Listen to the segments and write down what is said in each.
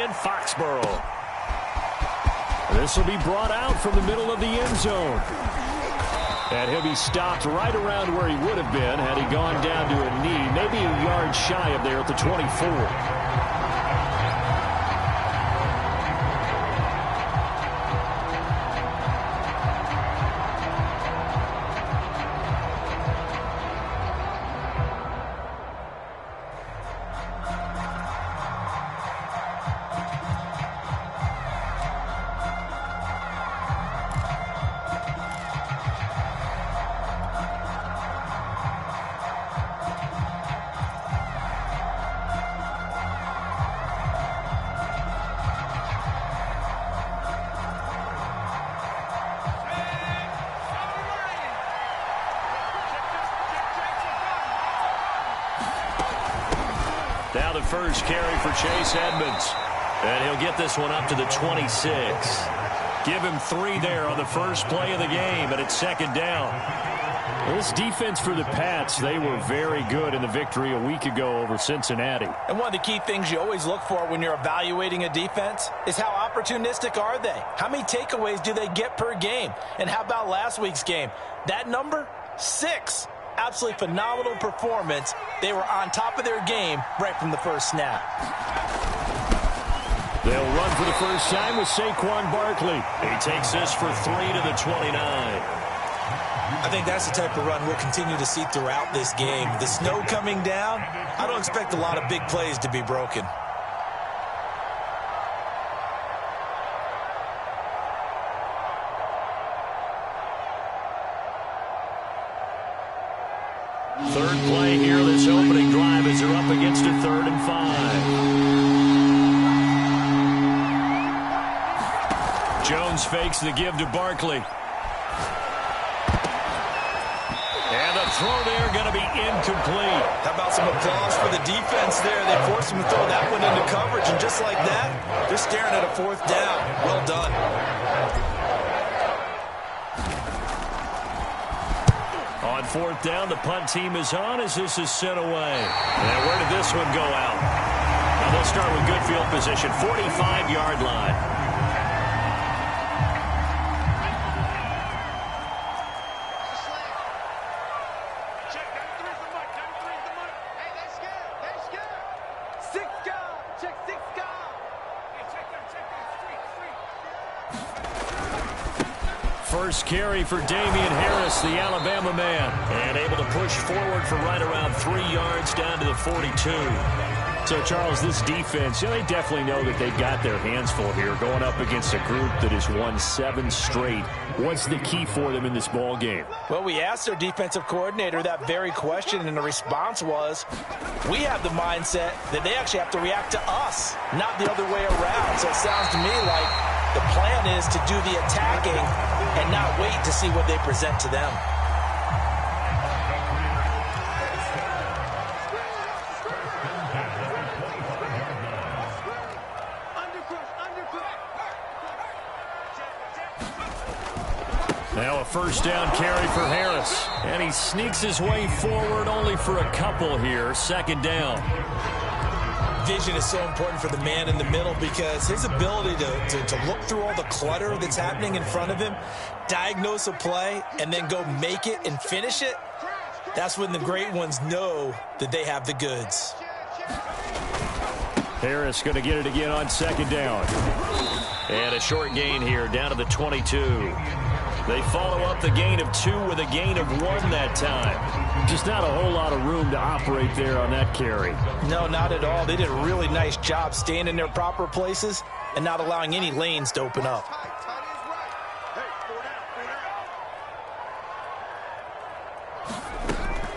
in Foxborough. This will be brought out from the middle of the end zone. And he'll be stopped right around where he would have been had he gone down to a knee, maybe a yard shy of there at the 24. Now the first carry for Chase Edmonds. And he'll get this one up to the 26. Give him 3 there on the first play of the game, and it's second down. This defense for the Pats, they were very good in the victory a week ago over Cincinnati. And one of the key things you always look for when you're evaluating a defense is how opportunistic are they? How many takeaways do they get per game? And how about last week's game? That number, 6. Absolutely phenomenal performance. They were on top of their game right from the first snap. They'll run for the first time with Saquon Barkley. He takes this for 3 to the 29. I think that's the type of run we'll continue to see throughout this game. The snow coming down, I don't expect a lot of big plays to be broken. Third play here, this opening drive as they're up against a 3rd and 5. Jones fakes the give to Barkley. And the throw there going to be incomplete. How about some applause for the defense there? They forced him to throw that one into coverage, and just like that, they're staring at a 4th down. Well done. On 4th down, the punt team is on as this is sent away. And where did this one go out? Now they'll start with good field position, 45-yard line. First carry for Damian Harris, the Alabama man. And able to push forward for right around 3 yards down to the 42. So, Charles, this defense, they definitely know that they've got their hands full here going up against a group that has won 7 straight. What's the key for them in this ball game? Well, we asked their defensive coordinator that very question, and the response was, we have the mindset that they actually have to react to us, not the other way around. So it sounds to me like the plan is to do the attacking and not wait to see what they present to them. Now a first down carry for Harris. And he sneaks his way forward only for a couple here. 2nd down. Vision is so important for the man in the middle because his ability to look through all the clutter that's happening in front of him, diagnose a play, and then go make it and finish it, that's when the great ones know that they have the goods. Harris going to get it again on 2nd down. And a short gain here down to the 22. They follow up the gain of 2 with a gain of 1 that time. Just not a whole lot of room to operate there on that carry. No, not at all. They did a really nice job staying in their proper places and not allowing any lanes to open up.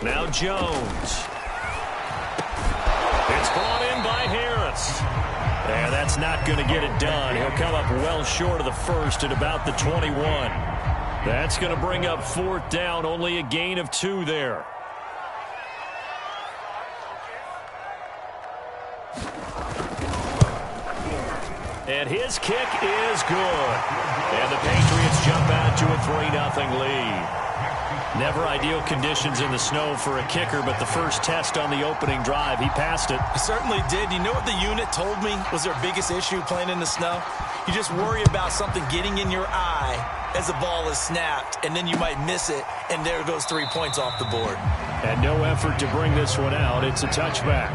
Now Jones. It's brought in by Harris. And that's not going to get it done. He'll come up well short of the first at about the 21. That's going to bring up 4th down, only a gain of 2 there. And his kick is good. And the Patriots jump out to a 3-0 lead. Never ideal conditions in the snow for a kicker, but the first test on the opening drive, he passed it. He certainly did. You know what the unit told me was their biggest issue playing in the snow? You just worry about something getting in your eye as the ball is snapped, and then you might miss it, and there goes 3 points off the board. And no effort to bring this one out. It's a touchback.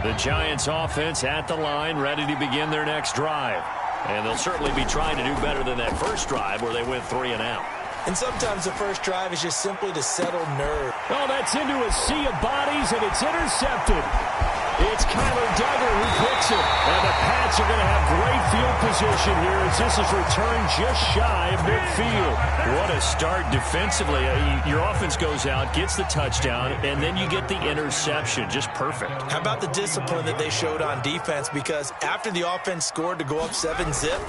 The Giants offense at the line, ready to begin their next drive. And they'll certainly be trying to do better than that first drive where they went 3 and out. And sometimes the first drive is just simply to settle nerve. Oh, that's into a sea of bodies, and it's intercepted. It's Kyler Duggar who picks it. And the Pats are going to have great field position here as this is returned just shy of midfield. What a start defensively. Your offense goes out, gets the touchdown, and then you get the interception. Just perfect. How about the discipline that they showed on defense? Because after the offense scored to go up 7-zip,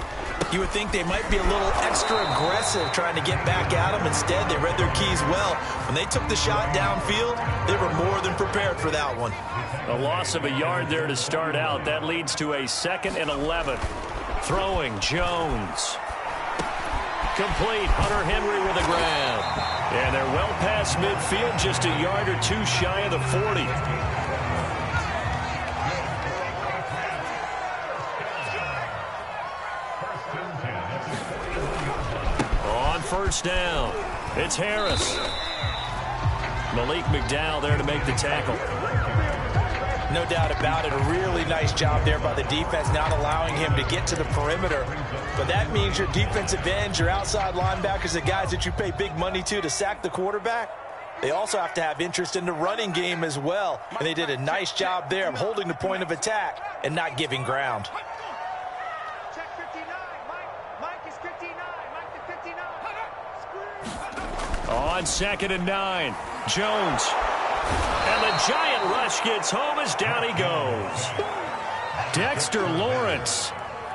you would think they might be a little extra aggressive trying to get back at them. Instead, they read their keys well. When they took the shot downfield, they were more than prepared for that one. A loss of a yard there to start out. That leads to a 2nd and 11. Throwing, Jones. Complete, Hunter Henry with a grab. And they're well past midfield, just a yard or two shy of the 40. On first down, it's Harris. Malik McDowell there to make the tackle. No doubt about it. A really nice job there by the defense, not allowing him to get to the perimeter. But that means your defensive ends, your outside linebackers, the guys that you pay big money to sack the quarterback, they also have to have interest in the running game as well. And they did a nice job there of holding the point of attack and not giving ground. Check 59. Mike is 59. Mike is 59. On 2nd and 9, Jones. And the giant rush gets home as down he goes. Dexter Lawrence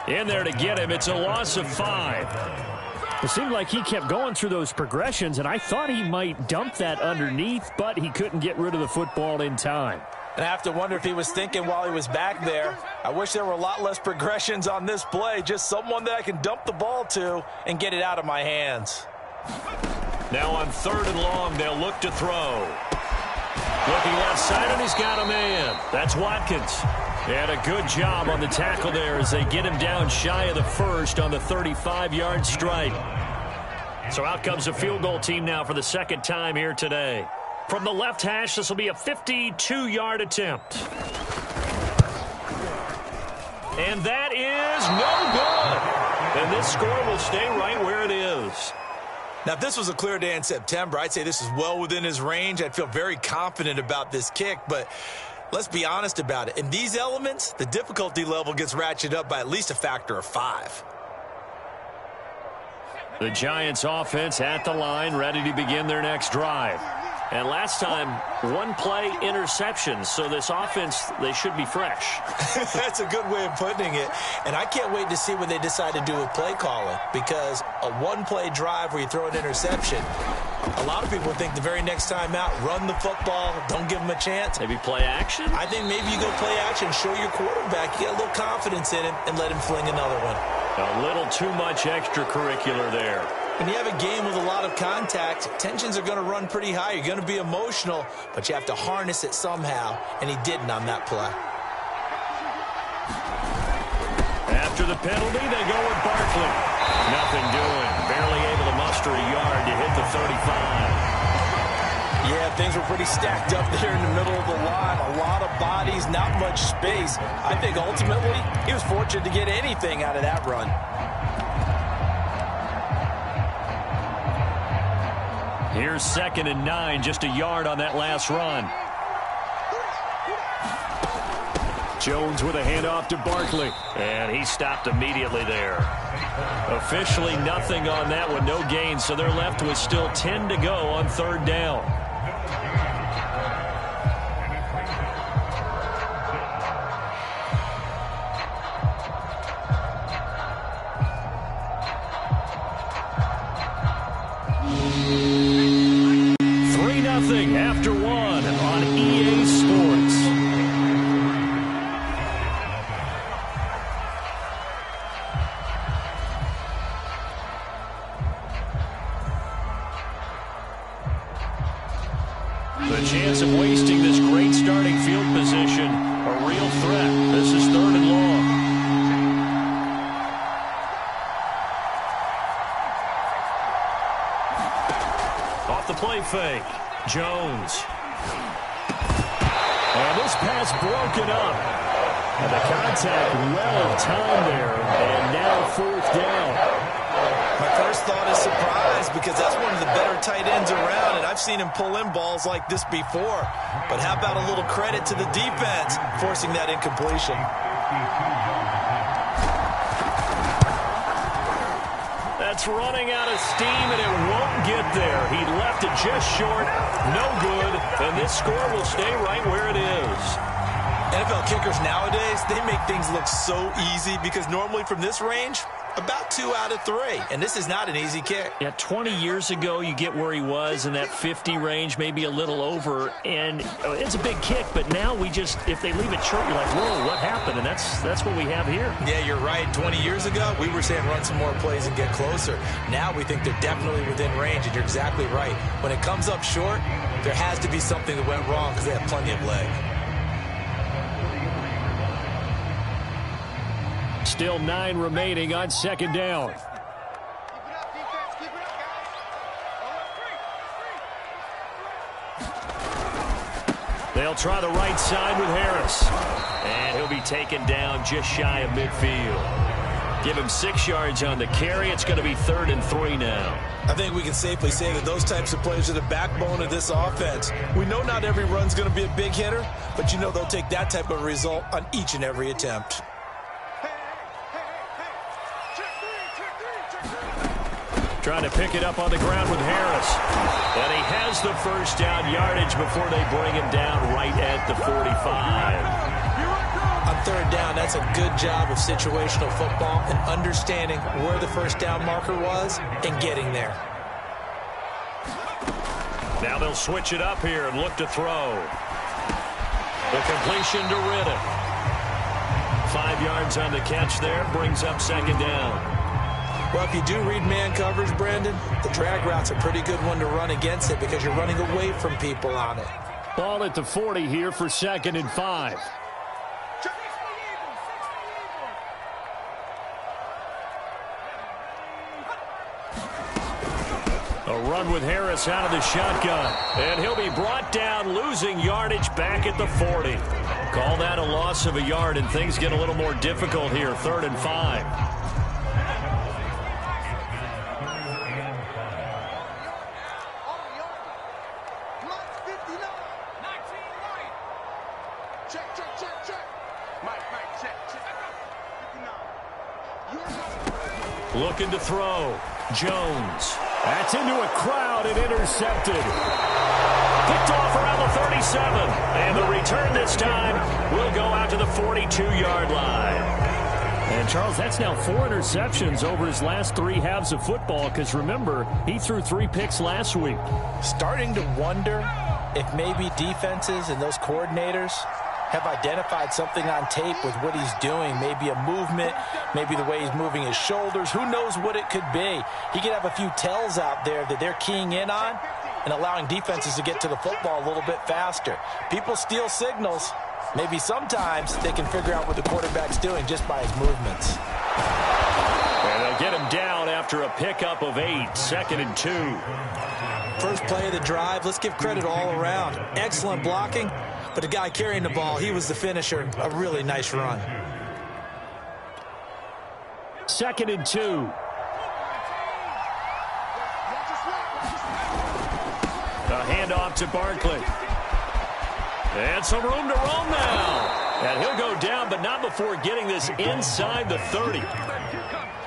in there to get him. It's a loss of 5. It seemed like he kept going through those progressions, and I thought he might dump that underneath, but he couldn't get rid of the football in time. And I have to wonder if he was thinking while he was back there, I wish there were a lot less progressions on this play, just someone that I can dump the ball to and get it out of my hands. Now on 3rd and long, they'll look to throw. Looking left side, and he's got a man. That's Watkins. And a good job on the tackle there as they get him down shy of the first on the 35-yard strike. So out comes a field goal team now for the 2nd time here today. From the left hash, this will be a 52-yard attempt. And that is no good. And this score will stay right where it is. Now, if this was a clear day in September, I'd say this is well within his range. I'd feel very confident about this kick, but let's be honest about it. In these elements, the difficulty level gets ratcheted up by at least a factor of 5. The Giants offense at the line, ready to begin their next drive. And last time, 1-play interceptions, so this offense, they should be fresh. That's a good way of putting it. And I can't wait to see what they decide to do with play calling, because a 1-play drive where you throw an interception, a lot of people think the very next time out, run the football, don't give them a chance. Maybe play action? I think maybe you go play action, show your quarterback, you get a little confidence in him, and let him fling another one. A little too much extracurricular there. When you have a game with a lot of contact, tensions are going to run pretty high. You're going to be emotional, but you have to harness it somehow, and he didn't on that play. After the penalty, they go with Barkley. Nothing doing. Barely able to muster a yard to hit the 35. Yeah, things were pretty stacked up there in the middle of the line. A lot of bodies, not much space. I think ultimately he was fortunate to get anything out of that run. Here's 2nd and 9, just a yard on that last run. Jones with a handoff to Barkley, and he stopped immediately there. Officially nothing on that one, no gain, so they're left with still 10 to go on 3rd down. After 1. The chance of wasting this great starting field position, a real threat. This is 3rd and long. Off the play fake. Jones. And this pass broken up. And the contact well timed there. And now 4th down. My first thought is surprise because that's one of the better tight ends around, and I've seen him pull in balls like this before. But how about a little credit to the defense forcing that incompletion? That's running out of steam, and it won't get there. He left it just short. No good. And this score will stay right where it is. NFL kickers nowadays, they make things look so easy because normally from this range, about 2 out of 3. And this is not an easy kick. Yeah, 20 years ago, you get where he was in that 50 range, maybe a little over. And it's a big kick, but now we just, if they leave it short, you're like, whoa, what happened? And that's what we have here. Yeah, you're right. 20 years ago, we were saying run some more plays and get closer. Now we think they're definitely within range, and you're exactly right. When it comes up short, there has to be something that went wrong because they have plenty of leg. Still 9 remaining on 2nd down. Keep it up, defense. Keep it up, guys. They'll try the right side with Harris. And he'll be taken down just shy of midfield. Give him 6 yards on the carry. It's going to be 3rd and 3 now. I think we can safely say that those types of plays are the backbone of this offense. We know not every run's going to be a big hitter, but you know they'll take that type of result on each and every attempt. Trying to pick it up on the ground with Harris. And he has the first down yardage before they bring him down right at the 45. On 3rd down, that's a good job of situational football and understanding where the first down marker was and getting there. Now they'll switch it up here and look to throw. The completion to Riddick. 5 yards on the catch there, brings up 2nd down. Well, if you do read man coverage, Brandon, the drag route's a pretty good one to run against it because you're running away from people on it. Ball at the 40 here for 2nd and 5. A run with Harris out of the shotgun. And he'll be brought down, losing yardage back at the 40. Call that a loss of a yard, and things get a little more difficult here, 3rd and 5. Looking to throw. Jones. That's into a crowd and intercepted. Picked off around the 37. And the return this time will go out to the 42-yard line. And, Charles, that's now 4 interceptions over his last 3 halves of football because, remember, he threw 3 picks last week. Starting to wonder if maybe defenses and those coordinators have identified something on tape with what he's doing. Maybe a movement, maybe the way he's moving his shoulders. Who knows what it could be? He could have a few tells out there that they're keying in on and allowing defenses to get to the football a little bit faster. People steal signals. Maybe sometimes they can figure out what the quarterback's doing just by his movements. And they'll get him down after a pickup of 8, 2nd and 2. First play of the drive, let's give credit all around. Excellent blocking. But the guy carrying the ball, he was the finisher. A really nice run. 2nd and 2. A handoff to Barkley. And some room to roam now. And he'll go down, but not before getting this inside the 30.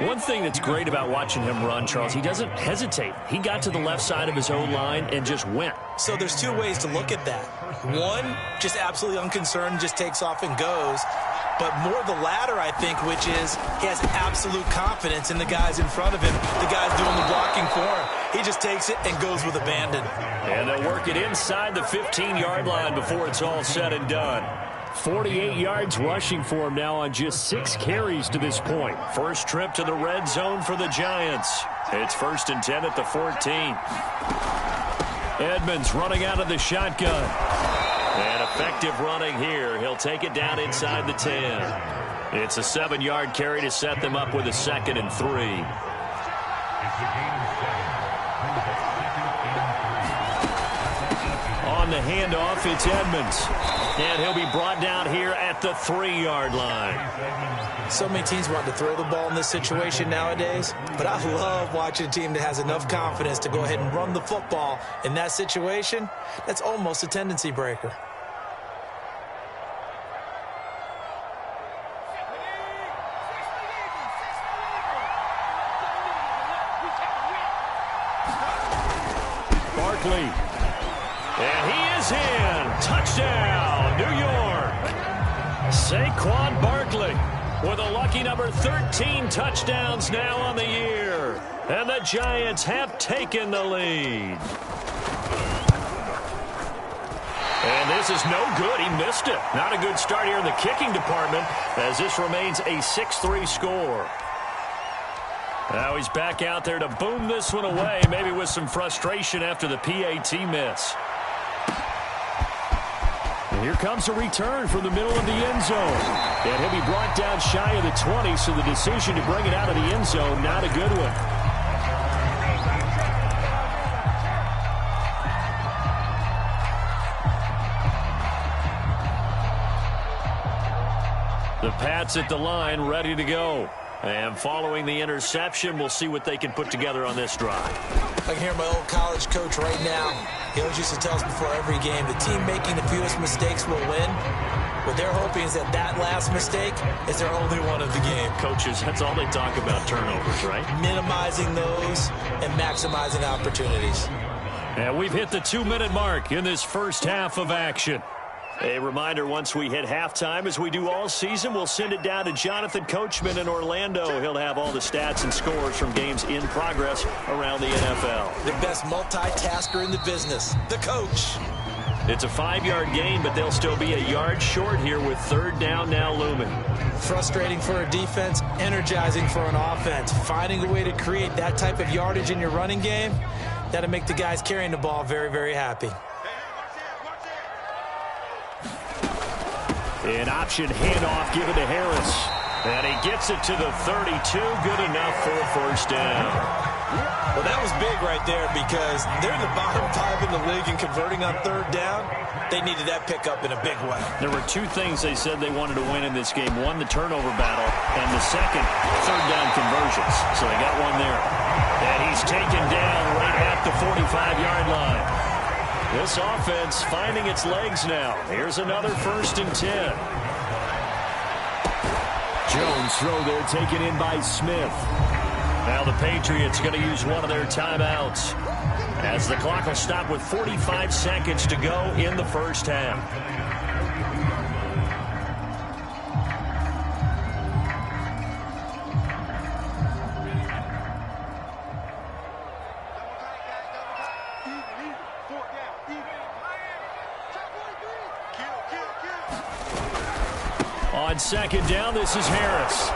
One thing that's great about watching him run, Charles, he doesn't hesitate. He got to the left side of his own line and just went. So there's 2 ways to look at that. One, just absolutely unconcerned, just takes off and goes. But more the latter, I think, which is he has absolute confidence in the guys in front of him, the guys doing the blocking for him. He just takes it and goes with abandon. And they'll work it inside the 15-yard line before it's all said and done. 48 yards rushing for him now on just 6 carries to this point. First trip to the red zone for the Giants. It's 1st and 10 at the 14. Edmonds running out of the shotgun. And effective running here. He'll take it down inside the 10. It's a 7-yard carry to set them up with a 2nd and 3. On the handoff, it's Edmonds. And he'll be brought down here at the 3-yard line. So many teams want to throw the ball in this situation nowadays, but I love watching a team that has enough confidence to go ahead and run the football in that situation. That's almost a tendency breaker. Barkley. And he is in. Touchdown, New York. Saquon Barkley with a lucky number 13 touchdowns now on the year. And the Giants have taken the lead. And this is no good. He missed it. Not a good start here in the kicking department as this remains a 6-3 score. Now he's back out there to boom this one away, maybe with some frustration after the PAT miss. And here comes a return from the middle of the end zone. And he'll be brought down shy of the 20, so the decision to bring it out of the end zone, not a good one. The Pats at the line, ready to go. And following the interception, we'll see what they can put together on this drive. I can hear my old college coach right now. He always used to tell us before every game, the team making the fewest mistakes will win. What they're hoping is that that last mistake is their only one of the game. Coaches, that's all they talk about, turnovers, right? Minimizing those and maximizing opportunities. And we've hit the 2-minute mark in this first half of action. A reminder, once we hit halftime, as we do all season, we'll send it down to Jonathan Coachman in Orlando. He'll have all the stats and scores from games in progress around the NFL. The best multitasker in the business, the coach. It's a 5-yard gain, but they'll still be a yard short here with 3rd down now looming. Frustrating for a defense, energizing for an offense. Finding a way to create that type of yardage in your running game, that'll make the guys carrying the ball very, very happy. An option handoff given to Harris. And he gets it to the 32. Good enough for a 1st down. Well, that was big right there because they're in the bottom 5 in the league and converting on 3rd down. They needed that pickup in a big way. There were 2 things they said they wanted to win in this game. One, the turnover battle, and the second, 3rd down conversions. So they got one there. And he's taken down right at the 45-yard line. This offense finding its legs now. Here's another 1st and 10. Jones throw there taken in by Smith. Now the Patriots going to use one of their timeouts as the clock will stop with 45 seconds to go in the first half. On 2nd down, this is Harris.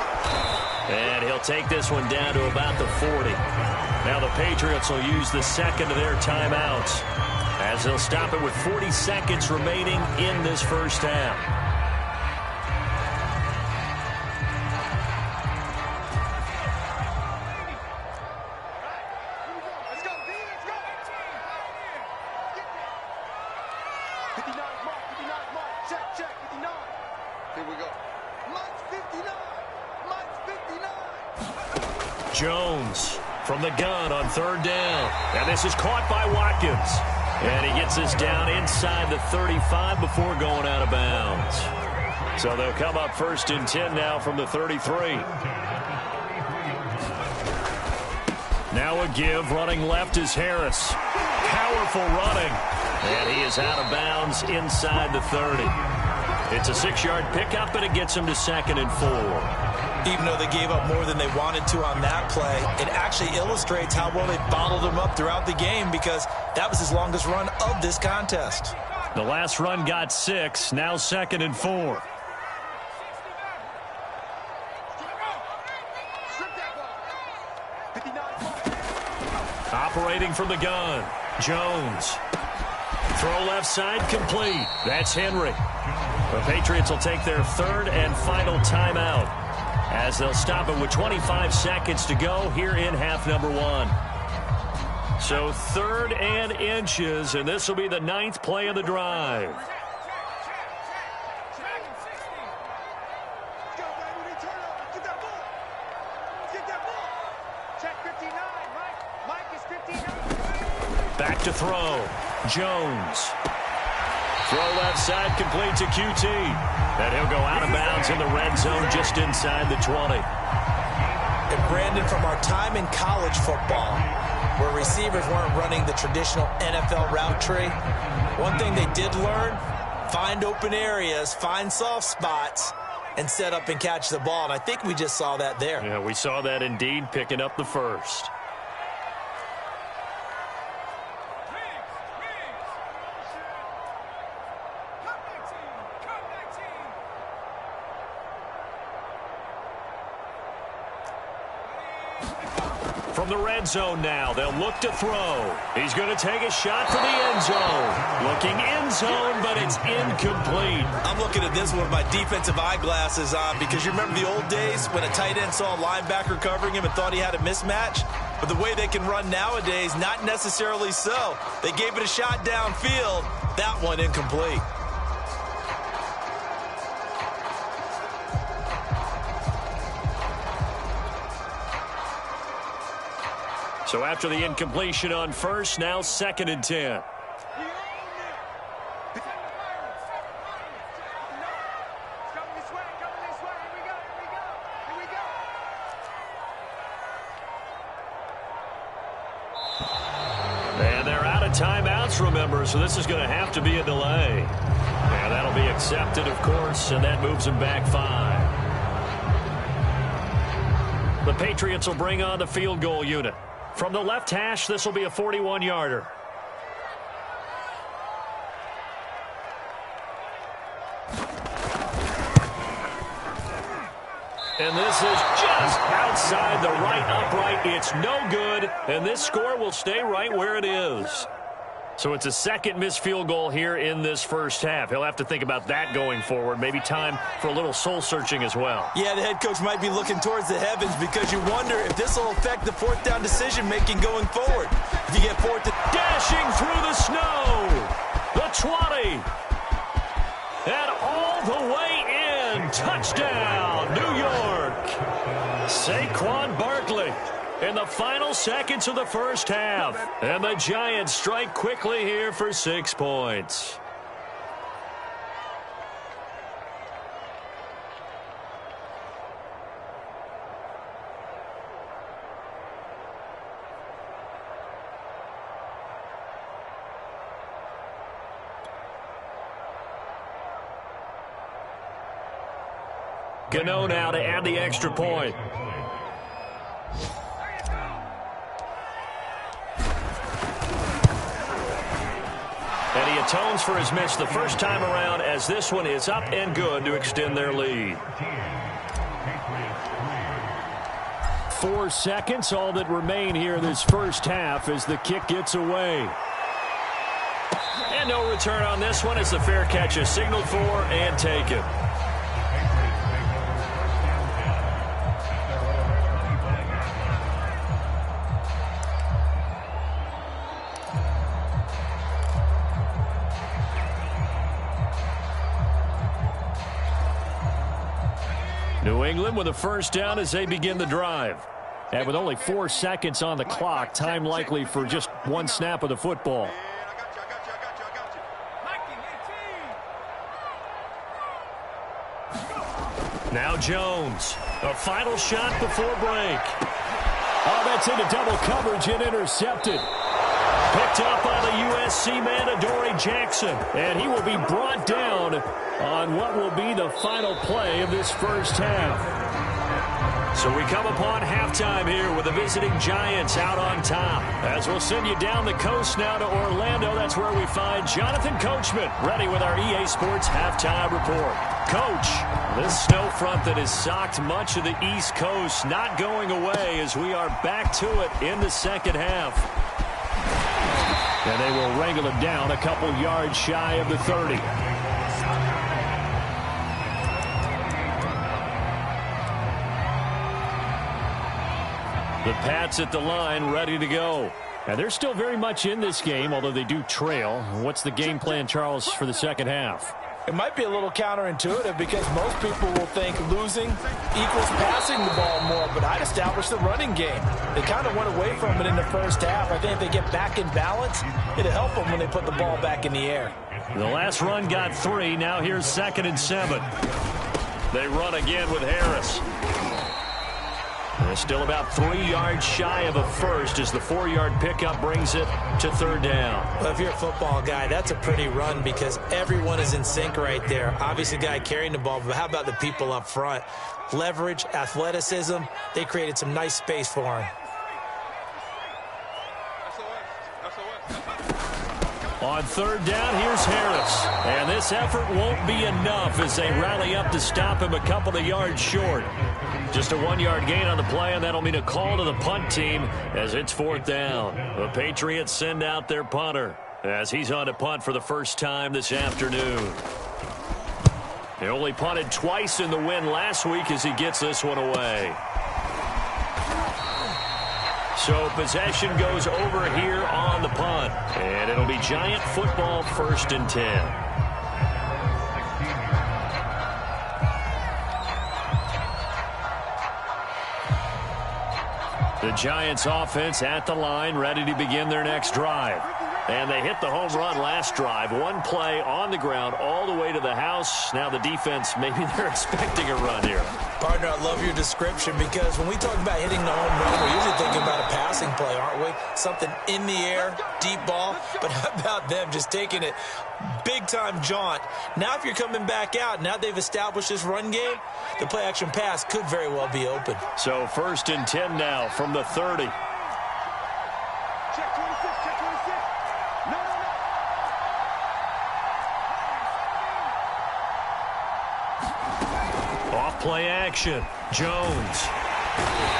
And he'll take this one down to about the 40. Now the Patriots will use the 2nd of their timeouts as they'll stop it with 40 seconds remaining in this first half. Jones from the gun on 3rd down. And this is caught by Watkins. And he gets this down inside the 35 before going out of bounds. So they'll come up 1st and 10 now from the 33. Now a give. Running left is Harris. Powerful running. And he is out of bounds inside the 30. It's a 6-yard pickup, and it gets him to 2nd and 4. Even though they gave up more than they wanted to on that play, it actually illustrates how well they bottled them up throughout the game because that was his longest run of this contest. The last run got 6, now 2nd and 4. Operating from the gun, Jones. Throw left side complete. That's Henry. The Patriots will take their third and final timeout as they'll stop it with 25 seconds to go here in half number one. So 3rd and inches, and this will be the 9th play of the drive. Back to throw. Jones. Throw left side complete to QT. And he'll go out of bounds in the red zone just inside the 20. And Brandon, from our time in college football, where receivers weren't running the traditional NFL route tree, one thing they did learn, find open areas, find soft spots, and set up and catch the ball. And I think we just saw that there. Yeah, we saw that indeed, picking up the first. From the red zone now, they'll look to throw. He's going to take a shot for the end zone. Looking end zone, but it's incomplete. I'm looking at this with my defensive eyeglasses on because you remember the old days when a tight end saw a linebacker covering him and thought he had a mismatch? But the way they can run nowadays, not necessarily so. They gave it a shot downfield. That one incomplete. So after the incompletion on first, now 2nd and 10. And they're out of timeouts, remember, so this is going to have to be a delay. And that'll be accepted, of course, and that moves them back 5. The Patriots will bring on the field goal unit. From the left hash, this will be a 41-yarder. And this is just outside the right upright. It's no good, and this score will stay right where it is. So it's a second missed field goal here in this first half. He'll have to think about that going forward. Maybe time for a little soul-searching as well. Yeah, the head coach might be looking towards the heavens because you wonder if this will affect the fourth down decision-making going forward. If you get fourth down. Dashing through the snow. The 20. And all the way in. Touchdown, New York. Saquon Barkley. In the final seconds of the first half. And the Giants strike quickly here for 6 points. Gano now to add the extra point. And he atones for his miss the first time around as this one is up and good to extend their lead. 4 seconds, all that remain here this first half as the kick gets away. And no return on this one as the fair catch is signaled for and taken. New England with a first down as they begin the drive. And with only 4 seconds on the clock, time likely for just one snap of the football. Now Jones, a final shot before break. Oh, that's into double coverage and intercepted. Picked up by the USC man, Adoree Jackson. And he will be brought down on what will be the final play of this first half. So we come upon halftime here with the visiting Giants out on top. As we'll send you down the coast now to Orlando. That's where we find Jonathan Coachman ready with our EA Sports halftime report. Coach, this snow front that has socked much of the East Coast not going away as we are back to it in the second half. And they will wrangle it down a couple yards shy of the 30. The Pats at the line, ready to go. And they're still very much in this game, although they do trail. What's the game plan, Charles, for the second half? It might be a little counterintuitive because most people will think losing equals passing the ball more, but I'd establish the running game. They kind of went away from it in the first half. I think if they get back in balance, it'll help them when they put the ball back in the air. The last run got 3. Now here's 2nd and 7. They run again with Harris. They're still about 3 yards shy of a first as the 4-yard pickup brings it to 3rd down. Well, if you're a football guy, that's a pretty run because everyone is in sync right there. Obviously, the guy carrying the ball, but how about the people up front? Leverage, athleticism, they created some nice space for him. On 3rd down, here's Harris. And this effort won't be enough as they rally up to stop him a couple of yards short. Just a 1-yard gain on the play, and that'll mean a call to the punt team as it's 4th down. The Patriots send out their punter as he's on to punt for the first time this afternoon. They only punted twice in the win last week as he gets this one away. So possession goes over here on the punt, and it'll be Giant football 1st and 10. The Giants offense at the line, ready to begin their next drive. And they hit the home run last drive. 1 play on the ground all the way to the house. Now the defense, maybe they're expecting a run here. Partner, I love your description because when we talk about hitting the home run, we're usually thinking about a passing play, aren't we? Something in the air, deep ball. But how about them just taking it big-time jaunt? Now if you're coming back out, now they've established this run game, the play-action pass could very well be open. So 1st and 10 now from the 30. Check 26, check 26. No. Off play action. Jones.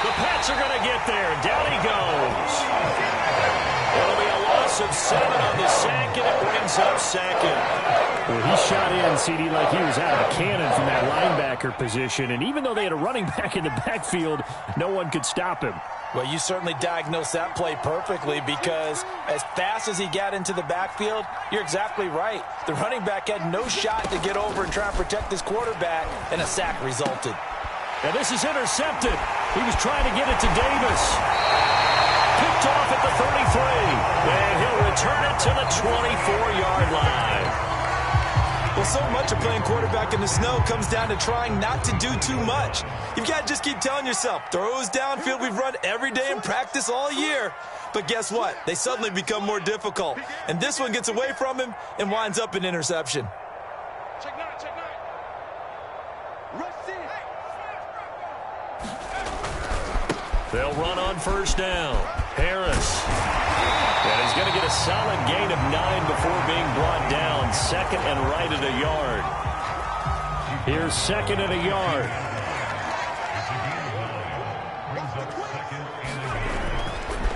The Pats are going to get there. Down he goes. It'll be a loss of 7 on the sack, and it brings up 2nd. Well, he shot in, CD, like he was out of a cannon from that linebacker position. And even though they had a running back in the backfield, no one could stop him. Well, you certainly diagnosed that play perfectly because as fast as he got into the backfield, you're exactly right. The running back had no shot to get over and try and protect his quarterback, and a sack resulted. And this is intercepted. He was trying to get it to Davis. Picked off at the 33. And he'll return it to the 24-yard line. Well, so much of playing quarterback in the snow comes down to trying not to do too much. You've got to just keep telling yourself, throws downfield we've run every day in practice all year. But guess what? They suddenly become more difficult. And this one gets away from him and winds up an interception. Check 9, check 9. Rush in. They'll run on 1st down. Harris. And he's going to get a solid gain of 9 before being brought down. 2nd and right at a yard. Here's 2nd and a yard.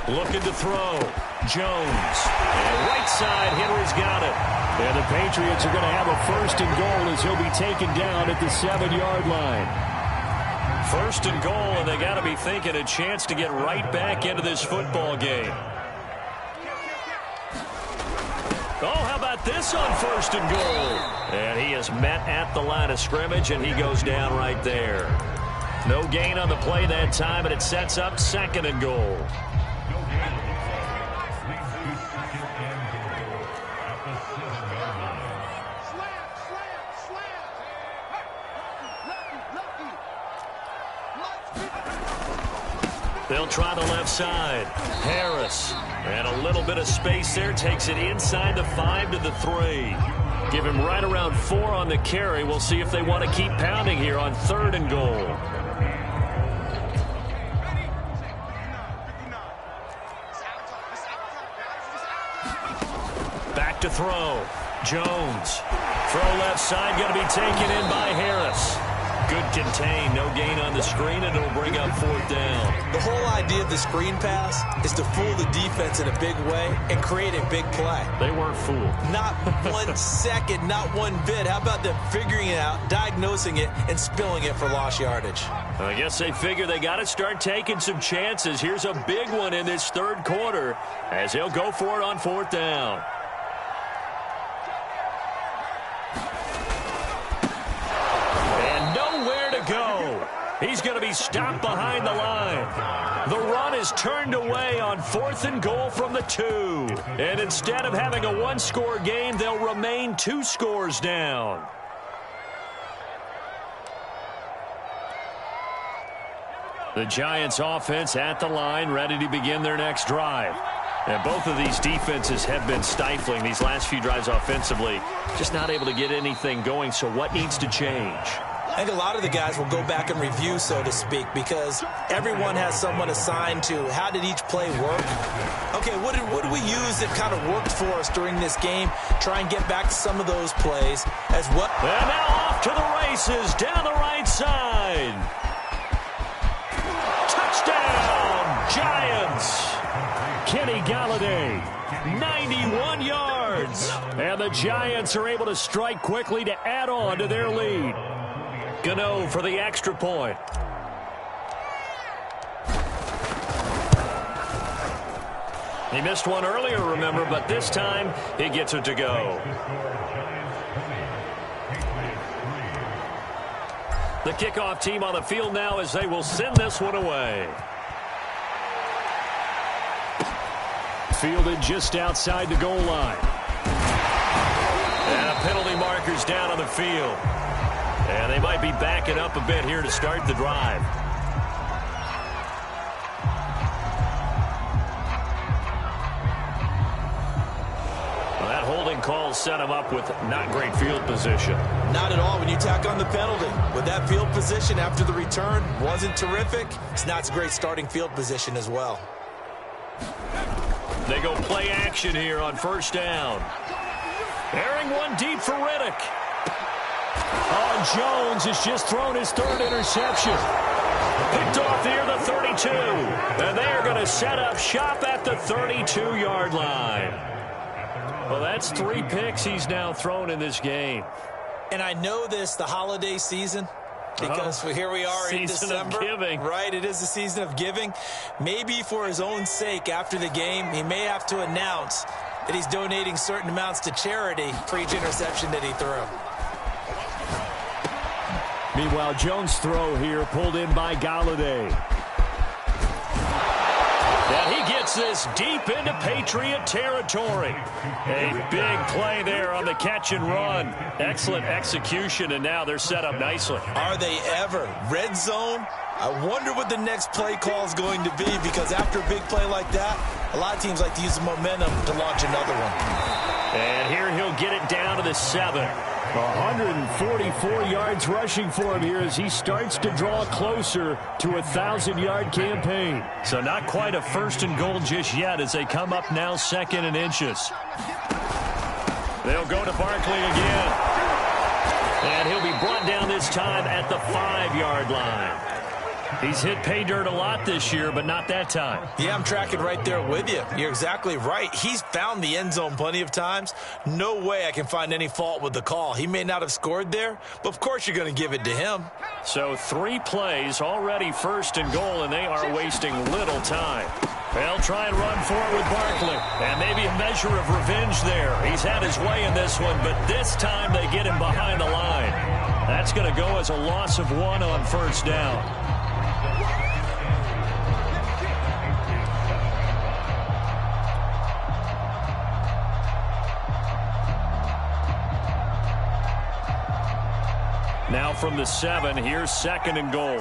Looking to throw. Jones. And right side, Henry's got it. And the Patriots are going to have a 1st and goal as he'll be taken down at the 7-yard line. 1st and goal, and they got to be thinking a chance to get right back into this football game. Oh, how about this on 1st and goal? And he is met at the line of scrimmage, and he goes down right there. No gain on the play that time, and it sets up 2nd and goal. They'll try the left side. Harris. And a little bit of space there. Takes it inside the 5 to the 3. Give him right around 4 on the carry. We'll see if they want to keep pounding here on 3rd and goal. Back to throw. Jones. Throw left side. Going to be taken in by Harris. Good contain, no gain on the screen, and it'll bring up fourth down. The whole idea of the screen pass is to fool the defense in a big way and create a big play. They weren't fooled. Not 1 second, not one bit. How about them figuring it out, diagnosing it, and spilling it for lost yardage? I guess they figure they got to start taking some chances. Here's a big one in this third quarter as they'll go for it on fourth down. He's going to be stopped behind the line. The run is turned away on 4th and goal from the 2. And instead of having a one-score game, they'll remain 2 scores down. The Giants offense at the line, ready to begin their next drive. And both of these defenses have been stifling these last few drives offensively. Just not able to get anything going, so what needs to change? I think a lot of the guys will go back and review, so to speak, because everyone has someone assigned to how did each play work. Okay, what did we use that kind of worked for us during this game? Try and get back to some of those plays as well. And now off to the races down the right side. Touchdown, Giants. Kenny Galladay, 91 yards. And the Giants are able to strike quickly to add on to their lead. Gano for the extra point. He missed one earlier, remember, but this time he gets it to go. The kickoff team on the field now as they will send this one away. Fielded just outside the goal line. And a penalty marker's down on the field. And they might be backing up a bit here to start the drive. Well, that holding call set him up with not great field position. Not at all when you tack on the penalty. With that field position after the return wasn't terrific. It's not a great starting field position as well. They go play action here on first down. Airing one deep for Riddick. Oh, Jones has just thrown his third interception. Picked off near the 32. And they are going to set up shop at the 32-yard line. Well, that's 3 picks he's now thrown in this game. And I know this, the holiday season, because here we are in December. Season of giving. Right, it is the season of giving. Maybe for his own sake after the game, he may have to announce that he's donating certain amounts to charity for each interception that he threw. Meanwhile, Jones' throw here pulled in by Galladay. And he gets this deep into Patriot territory. A big play there on the catch and run. Excellent execution, and now they're set up nicely. Are they ever? Red zone? I wonder what the next play call is going to be, because after a big play like that, a lot of teams like to use the momentum to launch another one. And here he'll get it down to the 7. 144 yards rushing for him here as he starts to draw closer to a 1,000-yard campaign. So not quite a first and goal just yet as they come up now 2nd and inches. They'll go to Barkley again. And he'll be brought down this time at the 5-yard line. He's hit pay dirt a lot this year, but not that time. Yeah, I'm tracking right there with you. You're exactly right. He's found the end zone plenty of times. No way I can find any fault with the call. He may not have scored there, but of course you're going to give it to him. So 3 plays, already 1st and goal, and they are wasting little time. They'll try and run for it with Barkley. And maybe a measure of revenge there. He's had his way in this one, but this time they get him behind the line. That's going to go as a loss of 1 on first down. Now from the 7, here's 2nd and goal.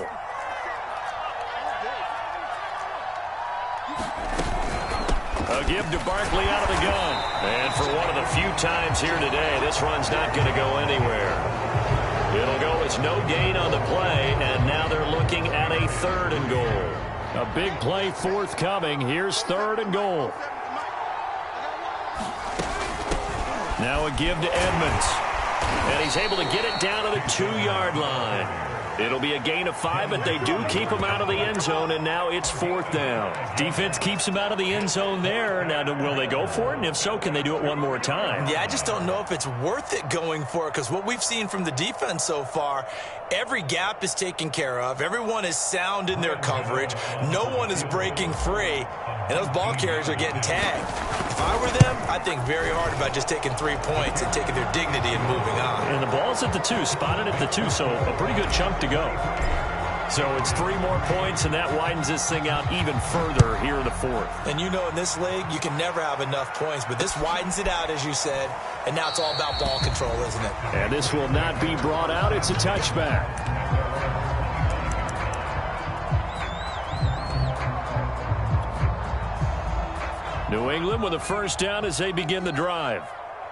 A give to Barkley out of the gun. And for one of the few times here today, this run's not going to go anywhere. It'll go as no gain on the play, and now they're looking at a 3rd and goal. A big play forthcoming. Here's 3rd and goal. Now a give to Edmonds. And he's able to get it down to the 2-yard line. It'll be a gain of 5, but they do keep him out of the end zone, and now it's 4th down. Defense keeps him out of the end zone there. Now, will they go for it? And if so, can they do it one more time? Yeah, I just don't know if it's worth it going for it, because what we've seen from the defense so far, every gap is taken care of. Everyone is sound in their coverage. No one is breaking free, and those ball carriers are getting tagged. If I were them, I'd think very hard about just taking 3 points and taking their dignity and moving on. And the ball's at the 2, spotted at the 2, so a pretty good chunk to go. So it's 3 more points, and that widens this thing out even further here in the 4th. And you know in this league, you can never have enough points, but this widens it out, as you said, and now it's all about ball control, isn't it? And this will not be brought out. It's a touchback. New England with a first down as they begin the drive.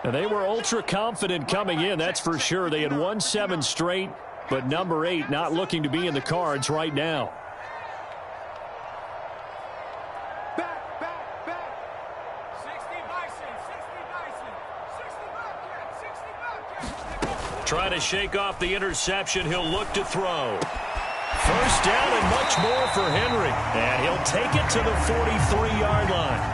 And they were ultra confident coming in, that's for sure. They had won 7 straight, but number 8 not looking to be in the cards right now. Back. 60 Bison, 60 Bobcat. Trying to shake off the interception. He'll look to throw. First down and much more for Henry. And he'll take it to the 43-yard line.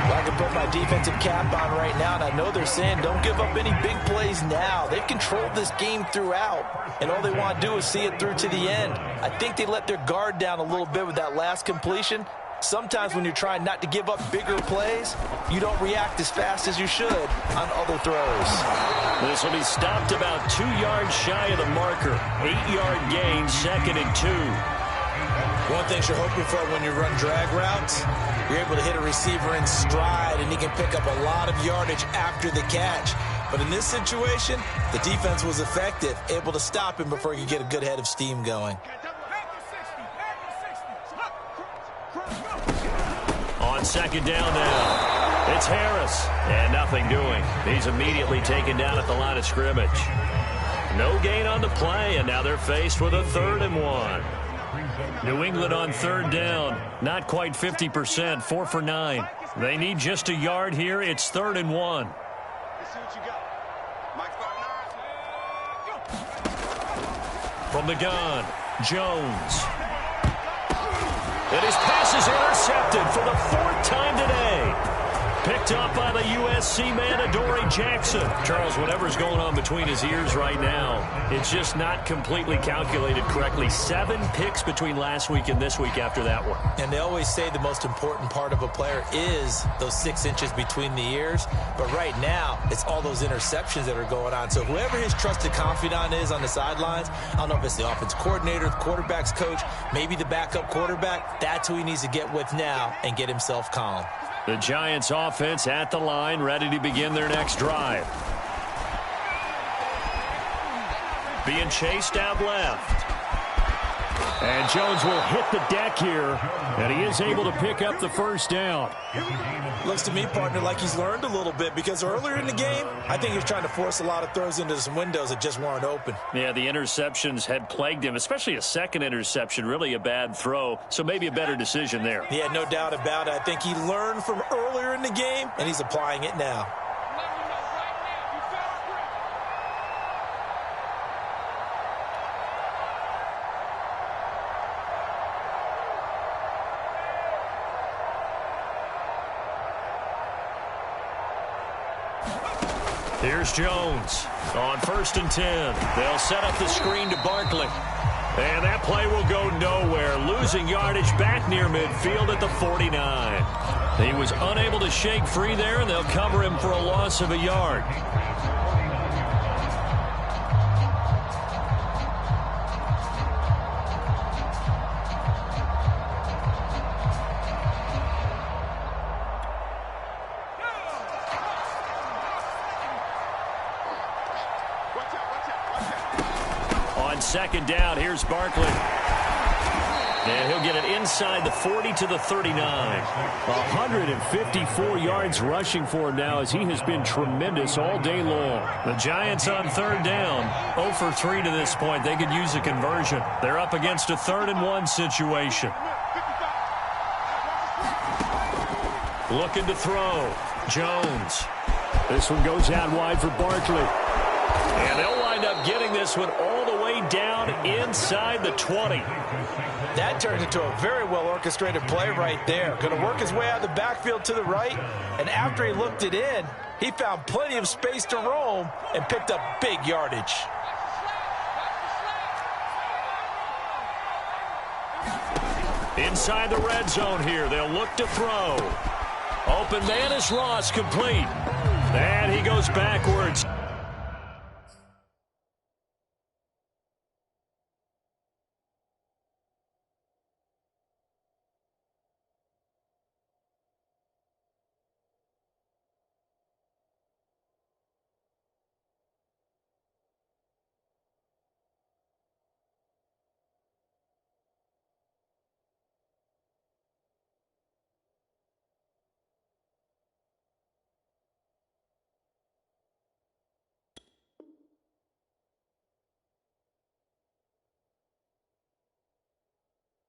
I can put my defensive cap on right now, and I know they're saying don't give up any big plays now. They've controlled this game throughout, and all they want to do is see it through to the end. I think they let their guard down a little bit with that last completion. Sometimes when you're trying not to give up bigger plays, you don't react as fast as you should on other throws. This will be stopped about 2 yards shy of the marker. 8-yard gain, 2nd and 2. One thing you're hoping for when you run drag routes, you're able to hit a receiver in stride, and he can pick up a lot of yardage after the catch. But in this situation, the defense was effective, able to stop him before he could get a good head of steam going. On 2nd down now, it's Harris, and nothing doing. He's immediately taken down at the line of scrimmage. No gain on the play, and now they're faced with a 3rd and 1. New England on 3rd down, not quite 50%, 4 for 9. They need just a yard here. It's 3rd and 1. From the gun, Jones. And his pass is intercepted for the 4th time today. Picked up by the USC man, Adoree Jackson. Charles, whatever's going on between his ears right now, it's just not completely calculated correctly. 7 picks between last week and this week after that one. And they always say the most important part of a player is those 6 inches between the ears. But right now, it's all those interceptions that are going on. So whoever his trusted confidant is on the sidelines, I don't know if it's the offense coordinator, the quarterback's coach, maybe the backup quarterback, that's who he needs to get with now and get himself calm. The Giants offense at the line, ready to begin their next drive. Being chased out left. And Jones will hit the deck here, and he is able to pick up the first down. Looks to me, partner, like he's learned a little bit, because earlier in the game, I think he was trying to force a lot of throws into some windows that just weren't open. Yeah, the interceptions had plagued him, especially a second interception, really a bad throw, so maybe a better decision there. Yeah, no doubt about it. I think he learned from earlier in the game, and he's applying it now. Here's Jones on 1st and 10. They'll set up the screen to Barkley. And that play will go nowhere. Losing yardage back near midfield at the 49. He was unable to shake free there, and they'll cover him for a loss of a yard. On 2nd down, here's Barkley. And he'll get it inside the 40 to the 39. 154 yards rushing for him now, as he has been tremendous all day long. The Giants on 3rd down, 0 for 3 to this point. They could use a conversion. They're up against a 3rd and 1 situation. Looking to throw. Jones. This one goes out wide for Barkley. And they'll wind up getting this this one all the way down inside the 20. That turns into a very well-orchestrated play right there. Going to work his way out of the backfield to the right, and after he looked it in, he found plenty of space to roam and picked up big yardage. Inside the red zone here, they'll look to throw. Open man is Ross, complete. And he goes backwards.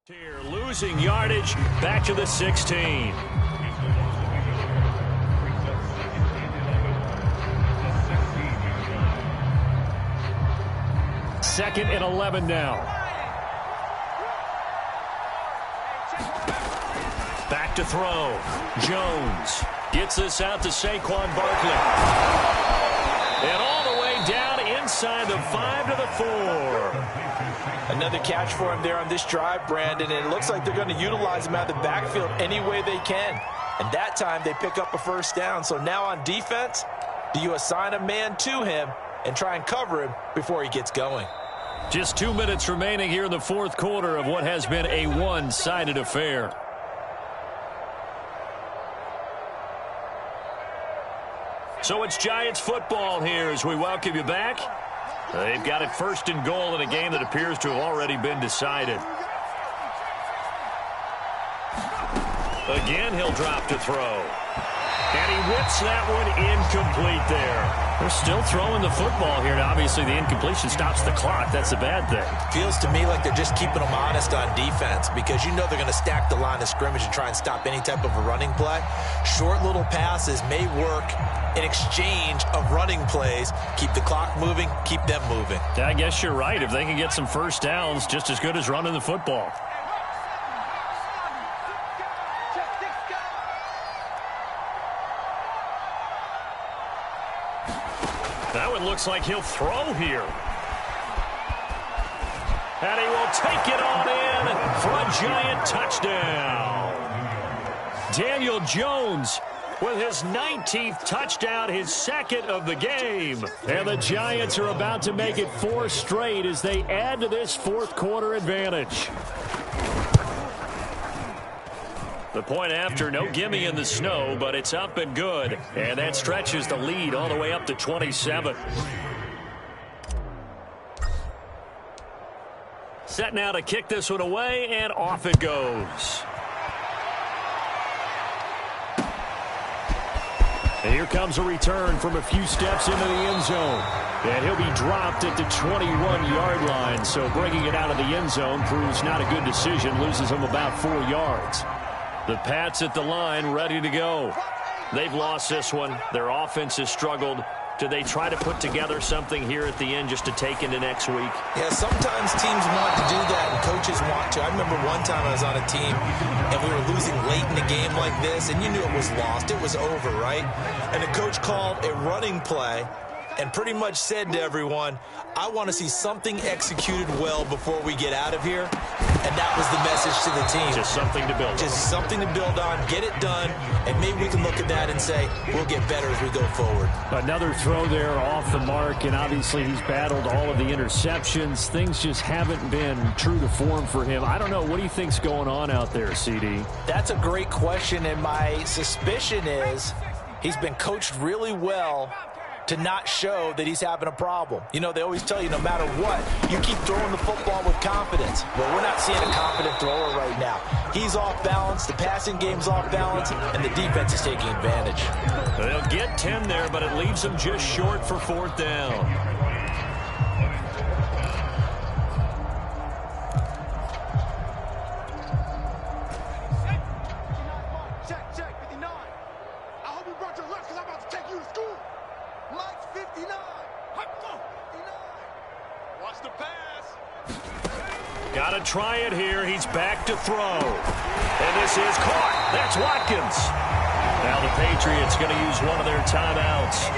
Here, losing yardage, back to the 16. Second and 11 now. Back to throw. Jones gets this out to Saquon Barkley. And all the way down inside the 5 to the 4. Another catch for him there on this drive, Brandon, and it looks like they're going to utilize him out of the backfield any way they can. And that time they pick up a first down. So now on defense, do you assign a man to him and try and cover him before he gets going? Just 2 minutes remaining here in the fourth quarter of what has been a one-sided affair. So it's Giants football here as we welcome you back. They've got it first and goal in a game that appears to have already been decided. Again, he'll drop to throw. And he whips that one incomplete there. They're still throwing the football here. Now, obviously, the incompletion stops the clock. That's a bad thing. Feels to me like they're just keeping them honest on defense because you know they're going to stack the line of scrimmage and try and stop any type of a running play. Short little passes may work in exchange of running plays. Keep the clock moving, keep them moving. I guess you're right. If they can get some first downs, just as good as running the football. That one looks like he'll throw here. And he will take it on in for a Giant touchdown. Daniel Jones with his 19th touchdown, his second of the game. And the Giants are about to make it 4 straight as they add to this fourth quarter advantage. The point after, no gimme in the snow, but it's up and good. And that stretches the lead all the way up to 27. Set now to kick this one away, and off it goes. And here comes a return from a few steps into the end zone. And he'll be dropped at the 21-yard line. So bringing it out of the end zone proves not a good decision. Loses him about 4 yards. The Pats at the line ready to go. They've lost this one. Their offense has struggled. Do they try to put together something here at the end just to take into next week? Yeah, sometimes teams want to do that and coaches want to. I remember one time I was on a team and we were losing late in a game like this and you knew it was lost. It was over, right? And the coach called a running play and pretty much said to everyone, I want to see something executed well before we get out of here. And that was the message to the team. Just something to build on. Just something to build on, get it done, and maybe we can look at that and say, we'll get better as we go forward. Another throw there off the mark, and obviously he's battled all of the interceptions. Things just haven't been true to form for him. I don't know. What do you think's going on out there, CD? That's a great question, and my suspicion is he's been coached really well to not show that he's having a problem. You know, they always tell you no matter what, you keep throwing the football with confidence. Well, we're not seeing a confident thrower right now. He's off balance, the passing game's off balance, and the defense is taking advantage. They'll get 10 there, but it leaves them just short for 4th down. Watch the pass. Got to try it here. He's back to throw. And this is caught. That's Watkins. Now the Patriots going to use one of their timeouts,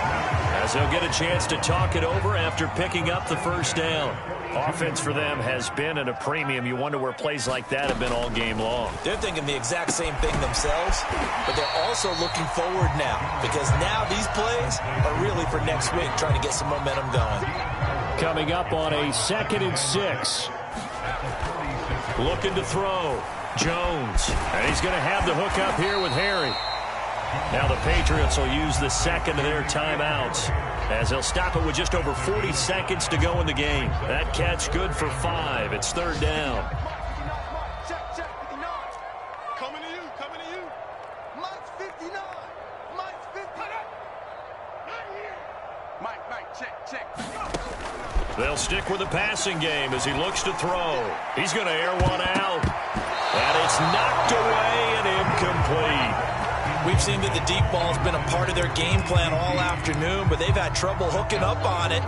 as they'll get a chance to talk it over after picking up the first down. Offense for them has been at a premium. You wonder where plays like that have been all game long. They're thinking the exact same thing themselves, but they're also looking forward now, because now these plays are really for next week, trying to get some momentum going. Coming up on a 2nd and 6. Looking to throw. Jones. And he's going to have the hook up here with Harry. Now the Patriots will use the second of their timeouts, as they'll stop it with just over 40 seconds to go in the game. That catch good for 5. It's 3rd down. Check, 59. Coming to you, coming to you. Mike's 59. Mike's 59. Right here. Mike, check. They'll stick with the passing game as he looks to throw. He's going to air one out. And it's knocked away and incomplete. We've seen that the deep ball's been a part of their game plan all afternoon, but they've had trouble hooking up on it,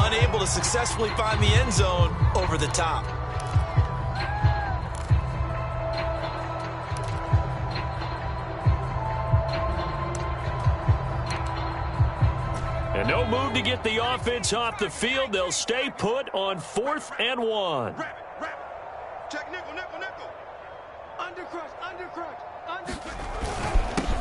unable to successfully find the end zone over the top. And no move to get the offense off the field. They'll stay put on 4th and 1. Wrap it. Check nickel. Undercrush.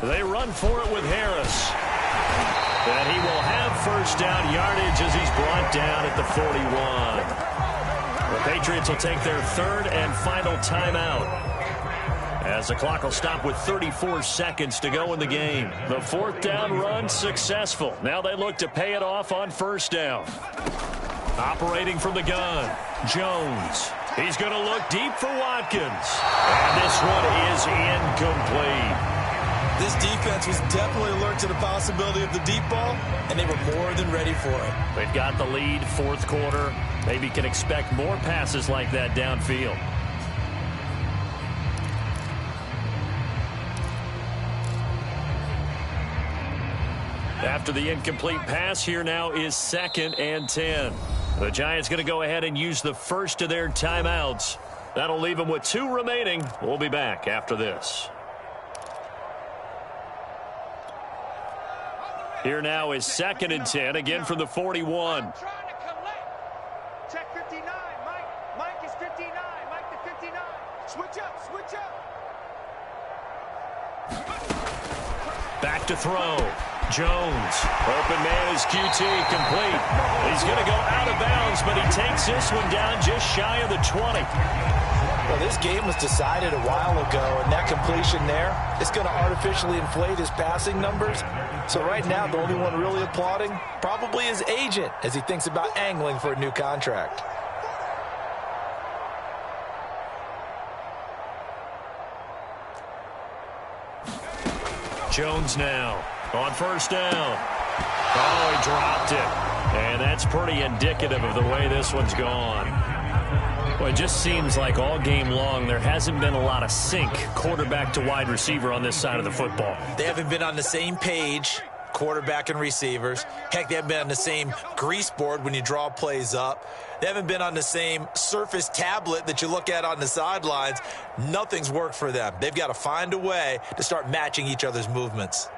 They run for it with Harris. And he will have first down yardage as he's brought down at the 41. The Patriots will take their 3rd and final timeout, as the clock will stop with 34 seconds to go in the game. The 4th down run successful. Now they look to pay it off on 1st down. Operating from the gun, Jones. He's going to look deep for Watkins. And this one is incomplete. This defense was definitely alert to the possibility of the deep ball, and they were more than ready for it. They've got the lead, 4th quarter. Maybe can expect more passes like that downfield. After the incomplete pass, here now is 2nd and 10. The Giants going to go ahead and use the first of their timeouts. That'll leave them with 2 remaining. We'll be back after this. Here now is 2nd and 10, again from the 41. Trying to collect. Check 59. Mike is 59. Mike the 59. Switch up. Back to throw. Jones. Open man is QT, complete. He's going to go out of bounds, but he takes this one down just shy of the 20. Well, this game was decided a while ago, and that completion there is going to artificially inflate his passing numbers. So right now, the only one really applauding probably his agent as he thinks about angling for a new contract. Jones now on 1st down. Oh, he dropped it. And that's pretty indicative of the way this one's gone. Well, it just seems like all game long there hasn't been a lot of sync quarterback to wide receiver on this side of the football. They haven't been on the same page, quarterback and receivers. Heck, they haven't been on the same grease board when you draw plays up. They haven't been on the same Surface tablet that you look at on the sidelines. Nothing's worked for them. They've got to find a way to start matching each other's movements.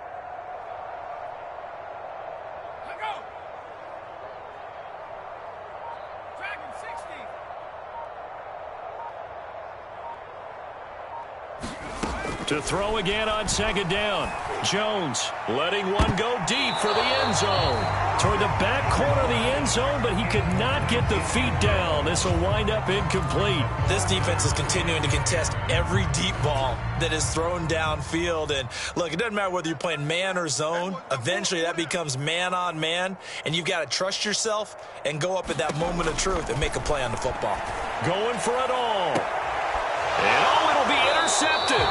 To throw again on 2nd down. Jones letting one go deep for the end zone. Toward the back corner of the end zone, but he could not get the feet down. This will wind up incomplete. This defense is continuing to contest every deep ball that is thrown downfield. And look, it doesn't matter whether you're playing man or zone. Eventually that becomes man on man, and you've got to trust yourself and go up at that moment of truth and make a play on the football. Going for it all. And it'll be intercepted.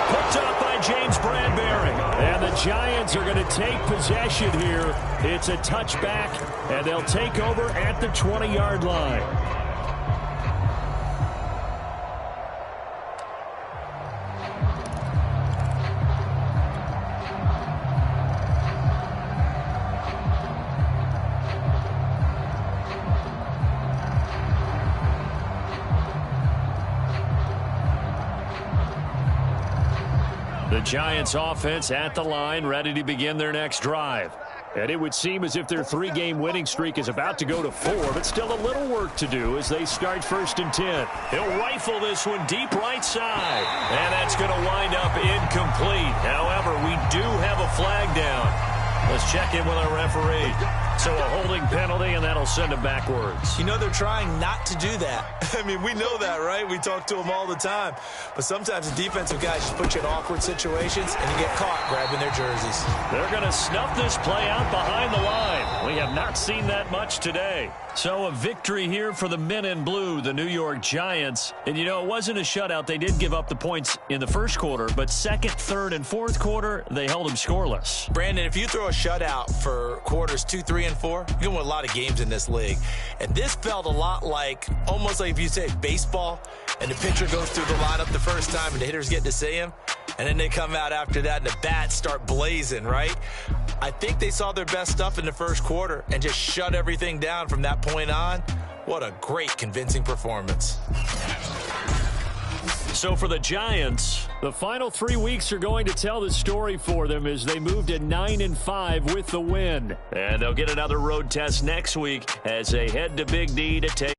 Picked up by James Bradbury. And the Giants are going to take possession here. It's a touchback, and they'll take over at the 20-yard line. Giants offense at the line, ready to begin their next drive. And it would seem as if their 3-game winning streak is about to go to 4, but still a little work to do as they start 1st and 10. He'll rifle this one deep right side. And that's going to wind up incomplete. However, we do have a flag down. Let's check in with our referee. So a holding penalty, and that'll send him backwards. You know they're trying not to do that. I mean, we know that, right? We talk to them all the time. But sometimes the defensive guys just put you in awkward situations, and you get caught grabbing their jerseys. They're going to snuff this play out behind the line. We have not seen that much today. So a victory here for the men in blue, the New York Giants. And, you know, it wasn't a shutout. They did give up the points in the first quarter, but second, third, and fourth quarter, they held them scoreless. Brandon, if you throw a shutout for quarters 2, 3, and 4, you're going to win a lot of games in this league. And this felt a lot like, almost like if you say baseball, and the pitcher goes through the lineup the first time and the hitters get to see him, and then they come out after that and the bats start blazing, right? I think they saw their best stuff in the first quarter and just shut everything down from that point on. What a great, convincing performance. So for the Giants, the final 3 weeks are going to tell the story for them as they move to 9-5 with the win. And they'll get another road test next week as they head to Big D to take